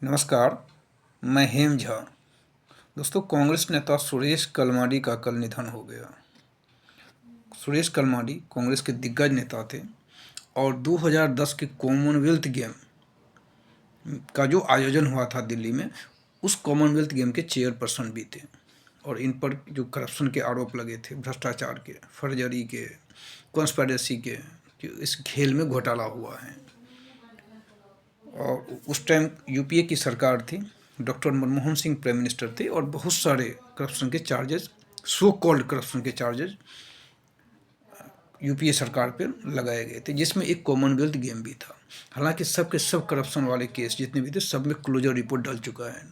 नमस्कार, मैं हेम झा। दोस्तों, कांग्रेस नेता सुरेश कलमाडी का कल निधन हो गया। सुरेश कलमाडी कांग्रेस के दिग्गज नेता थे और 2010 के कॉमनवेल्थ गेम का जो आयोजन हुआ था दिल्ली में, उस कॉमनवेल्थ गेम के चेयरपर्सन भी थे। और इन पर जो करप्शन के आरोप लगे थे, भ्रष्टाचार के, फर्जरी के, कॉन्स्पिरेसी के, कि इस खेल में घोटाला हुआ है। और उस टाइम यूपीए की सरकार थी, doctor Manmohan Singh prime minister थे और बहुत सारे करप्शन के चार्जेस, सो कॉल्ड करप्शन के चार्जेस यूपीए सरकार पर लगाए गए थे, जिसमें एक कॉमनवेल्थ गेम भी था। हालांकि सब के सब करप्शन वाले केस जितने भी थे, सब में क्लोजर रिपोर्ट डल चुका है।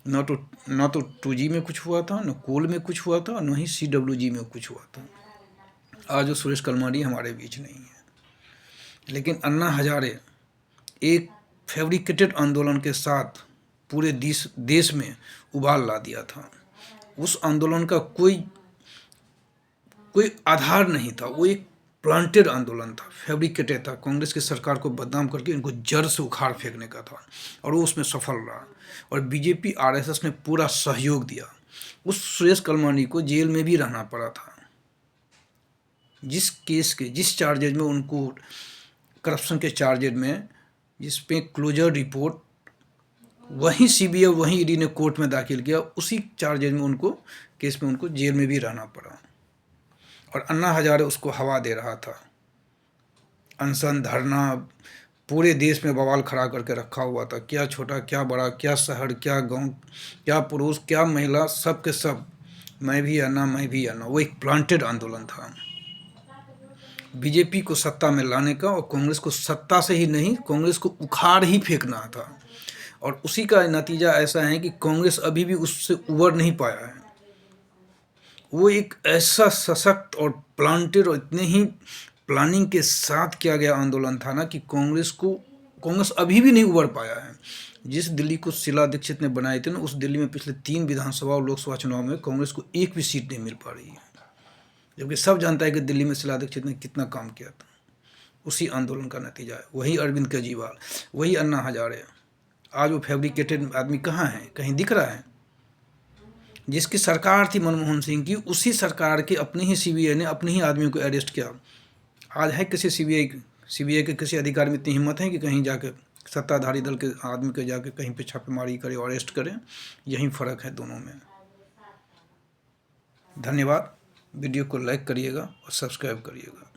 न तो 2G में कुछ हुआ था, न कोल में कुछ हुआ था, न ही CWG में कुछ हुआ था। आज वो सुरेश कलमाडी हमारे बीच नहीं है, लेकिन अन्ना हजारे एक फैब्रिकेटेड आंदोलन के साथ पूरे देश में उबाल ला दिया था। उस आंदोलन का कोई आधार नहीं था, वो एक प्लांटेड आंदोलन था, फैब्रिकेटेड था। कांग्रेस की सरकार को बदनाम करके इनको जड़ से उखाड़ फेंकने का था, और वो उसमें सफल रहा। और बीजेपी RSS ने पूरा सहयोग दिया। उस सुरेश कलमाडी को जेल में भी रहना पड़ा था। जिस चार्जेज में उनको, करप्शन के चार्जेज में, जिस पे क्लोजर रिपोर्ट वहीं CBI वहीं ED ने कोर्ट में दाखिल किया, उसी चार्जेज में उनको, केस में उनको जेल में भी रहना पड़ा। और अन्ना हजारे उसको हवा दे रहा था। अनशन, धरना, पूरे देश में बवाल खड़ा करके रखा हुआ था। क्या छोटा, क्या बड़ा, क्या शहर, क्या गांव, क्या पुरुष, क्या महिला, सब के सब मैं भी अन्ना, मैं भी अन्ना। वो एक प्लांटेड आंदोलन था बीजेपी को सत्ता में लाने का, और कांग्रेस को सत्ता से ही नहीं, कांग्रेस को उखाड़ ही फेंकना था। और उसी का नतीजा ऐसा है कि कांग्रेस अभी भी उससे उबर नहीं पाया है। वो एक ऐसा सशक्त और प्लांटेड और इतने ही प्लानिंग के साथ किया गया आंदोलन था ना, कि कांग्रेस अभी भी नहीं उबर पाया है। जिस दिल्ली को शीला दीक्षित ने बनाए थे ना, उस दिल्ली में पिछले 3 विधानसभा और लोकसभा चुनाव में कांग्रेस को एक भी सीट नहीं मिल पा रही है, जबकि सब जानता है कि दिल्ली में शीला दीक्षित ने कितना काम किया था। उसी आंदोलन का नतीजा है। वही अरविंद केजरीवाल, वही अन्ना हजारे। आज वो फैब्रिकेटेड आदमी कहाँ है? कहीं दिख रहा है? जिसकी सरकार थी मनमोहन सिंह की, उसी सरकार के अपने ही CBI ने अपने ही आदमियों को अरेस्ट किया। आज है किसी CBI के किसी अधिकारी में इतनी हिम्मत है कि कहीं जाकर सत्ताधारी दल के आदमी के जाकर कहीं पे छापेमारी करे और अरेस्ट करें? यही फ़र्क है दोनों में। धन्यवाद। वीडियो को लाइक करिएगा और सब्सक्राइब करिएगा।